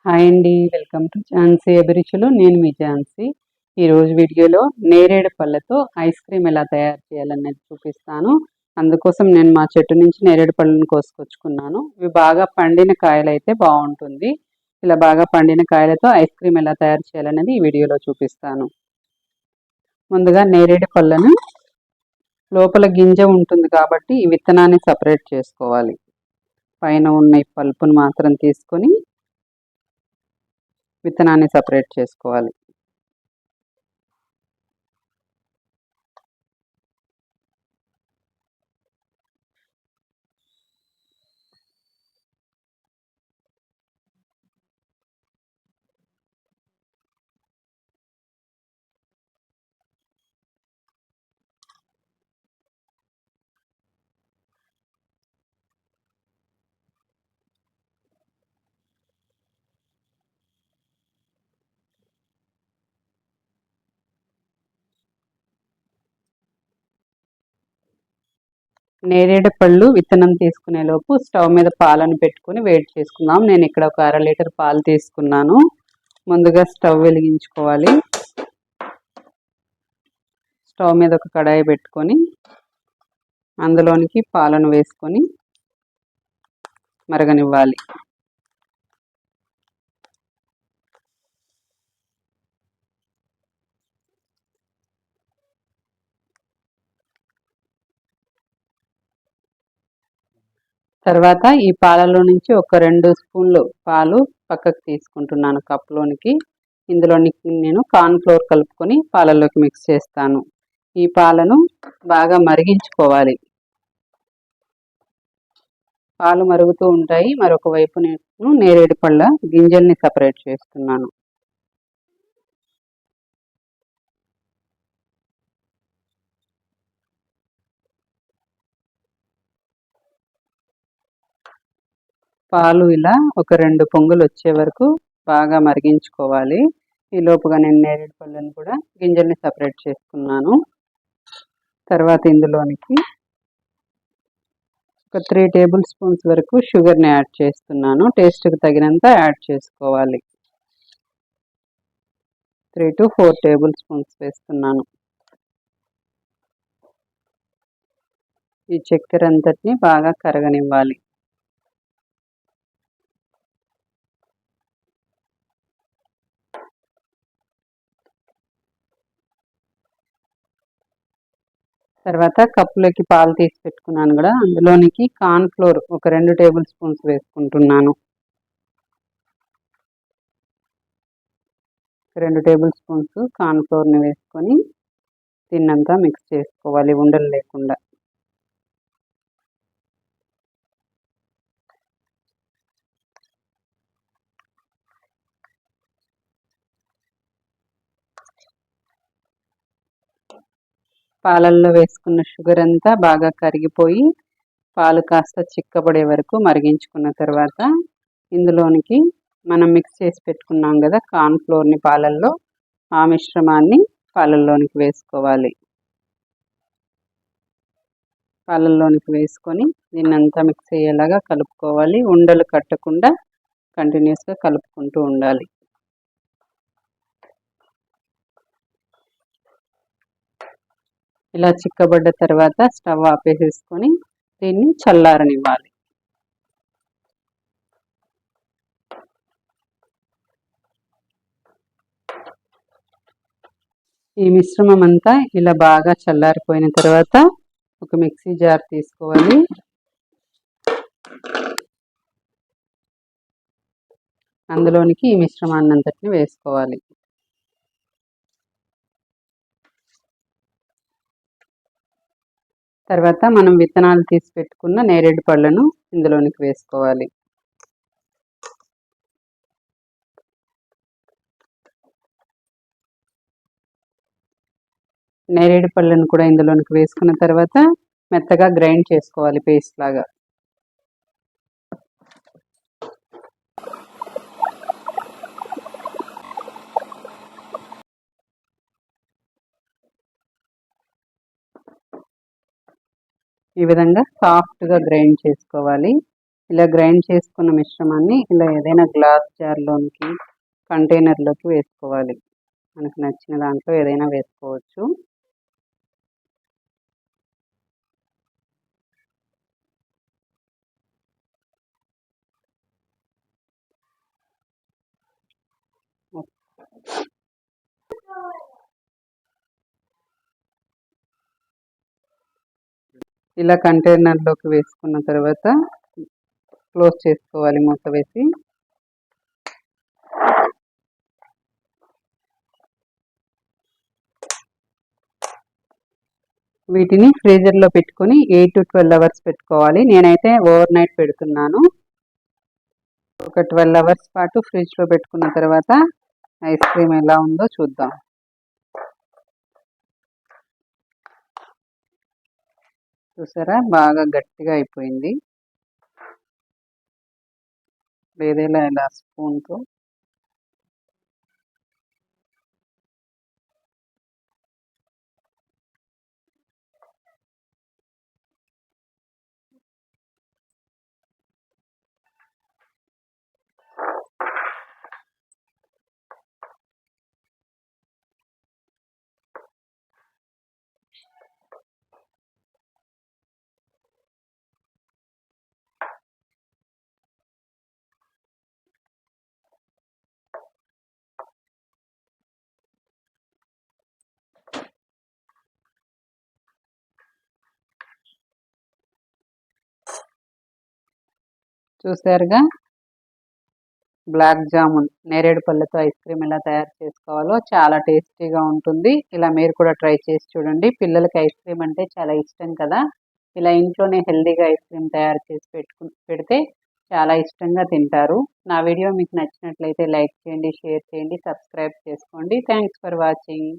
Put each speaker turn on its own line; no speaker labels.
Hi అండి, welcome to Jhansi అభిరుచులు. నేను మీ ఝాన్సీ. ఈరోజు వీడియోలో నేరేడు పళ్ళతో ఐస్ క్రీమ్ ఎలా తయారు చేయాలనేది చూపిస్తాను. అందుకోసం నేను మా చెట్టు నుంచి నేరేడు పళ్ళను కోసుకొచ్చుకున్నాను. ఇవి బాగా పండిన కాయలు అయితే బాగుంటుంది. ఇలా బాగా పండిన కాయలతో ఐస్ క్రీమ్ ఎలా తయారు చేయాలనేది ఈ వీడియోలో చూపిస్తాను. ముందుగా నేరేడు పళ్ళను లోపల గింజ ఉంటుంది కాబట్టి ఈ విత్తనాన్ని సపరేట్ చేసుకోవాలి. పైన ఉన్న ఈ పల్పును మాత్రం తీసుకొని విత్తనాన్ని సపరేట్ చేసుకోవాలి. నేరేడు పళ్ళు విత్తనం తీసుకునే లోపు స్టవ్ మీద పాలను పెట్టుకుని వేడి చేసుకుందాం. నేను ఇక్కడ ఒక 1/2 లీటర్ పాలు తీసుకున్నాను. ముందుగా స్టవ్ వెలిగించుకోవాలి. స్టవ్ మీద ఒక కడాయి పెట్టుకొని అందులోనికి పాలను వేసుకొని మరగనివ్వాలి. తర్వాత ఈ పాలలో నుంచి ఒక 2 స్పూన్లు పాలు పక్కకు తీసుకుంటున్నాను కప్లోనికి. ఇందులోనికి నేను కార్న్ ఫ్లోర్ కలుపుకొని పాలల్లోకి మిక్స్ చేస్తాను. ఈ పాలను బాగా మరిగించుకోవాలి. పాలు మరుగుతూ ఉంటాయి. మరొక వైపు నేను నేరేడు పళ్ళ గింజల్ని సపరేట్ చేస్తున్నాను. పాలు ఇలా ఒక 2 పొంగులు వచ్చే వరకు బాగా మరిగించుకోవాలి. ఈ లోపుగా నేను నేరేడు పళ్ళను కూడా గింజల్ని సపరేట్ చేసుకున్నాను. తర్వాత ఇందులోనికి ఒక 3 టేబుల్ స్పూన్స్ వరకు షుగర్ని యాడ్ చేస్తున్నాను. టేస్ట్కి తగినంత యాడ్ చేసుకోవాలి. 3 to 4 టేబుల్ స్పూన్స్ వేస్తున్నాను. ఈ చక్కెర అంతటిని బాగా కరగనివ్వాలి. తర్వాత కప్పులోకి పాలు తీసి పెట్టుకున్నాను కూడా అందులోనికి కార్న్ ఫ్లోర్ ఒక 2 టేబుల్ స్పూన్స్ వేసుకుంటున్నాను. 2 టేబుల్ స్పూన్స్ కార్న్ ఫ్లోర్ని వేసుకొని దీన్నంతా మిక్స్ చేసుకోవాలి ఉండలు లేకుండా. పాలల్లో వేసుకున్న షుగర్ అంతా బాగా కరిగిపోయి పాలు కాస్త చిక్కబడే వరకు మరిగించుకున్న తర్వాత ఇందులోనికి మనం మిక్స్ చేసి పెట్టుకున్నాం కదా కార్న్ ఫ్లోర్ని పాలల్లో, ఆ మిశ్రమాన్ని పాలల్లోనికి వేసుకోవాలి. పాలల్లోనికి వేసుకొని దీన్నంతా మిక్స్ అయ్యేలాగా కలుపుకోవాలి. ఉండలు కట్టకుండా కంటిన్యూస్గా కలుపుకుంటూ ఉండాలి. ఇలా చిక్కబడ్డ తర్వాత స్టవ్ ఆపేసేసుకొని దీన్ని చల్లారనివ్వాలి. ఈ మిశ్రమం అంతా ఇలా బాగా చల్లారిపోయిన తర్వాత ఒక మిక్సీ జార్ తీసుకోవాలి. అందులోనికి ఈ మిశ్రమాన్ని అంతటిని వేసుకోవాలి. తర్వాత మనం విత్తనాలు తీసి పెట్టుకున్న నేరేడు పళ్ళను ఇందులోనికి వేసుకోవాలి. నేరేడు పళ్ళను కూడా ఇందులోనికి వేసుకున్న తర్వాత మెత్తగా గ్రైండ్ చేసుకోవాలి పేస్ట్ లాగా. ఈ విధంగా సాఫ్ట్గా గ్రైండ్ చేసుకోవాలి. ఇలా గ్రైండ్ చేసుకున్న మిశ్రమాన్ని ఇలా ఏదైనా గ్లాస్ జార్లోనికి కంటైనర్లోకి వేసుకోవాలి. మనకు నచ్చిన దాంట్లో ఏదైనా వేసుకోవచ్చు. ఇలా కంటైనర్లోకి వేసుకున్న తర్వాత క్లోజ్ చేసుకోవాలి మూత వేసి. వీటిని ఫ్రీజర్లో పెట్టుకొని 8 to 12 అవర్స్ పెట్టుకోవాలి. నేనైతే ఓవర్ నైట్ పెడుతున్నాను. ఒక 12 అవర్స్ పాటు ఫ్రిడ్జ్లో పెట్టుకున్న తర్వాత ఐస్ క్రీమ్ ఎలా ఉందో చూద్దాం. చూసారా, బాగా గట్టిగా అయిపోయింది. ఏదైనా ఇలా స్పూన్తో చూసారుగా, బ్లాక్ జామున్ నేరేడు పళ్ళతో ఐస్ క్రీమ్ ఎలా తయారు చేసుకోవాలో చాలా టేస్టీగా ఉంటుంది. ఇలా మీరు కూడా ట్రై చేసి చూడండి. పిల్లలకి ఐస్ క్రీమ్ అంటే చాలా ఇష్టం కదా. ఇలా ఇంట్లోనే హెల్దీగా ఐస్ క్రీమ్ తయారు చేసి పెడితే చాలా ఇష్టంగా తింటారు. నా వీడియో మీకు నచ్చినట్లయితే లైక్ చేయండి, షేర్ చేయండి, సబ్స్క్రైబ్ చేసుకోండి. Thanks for watching.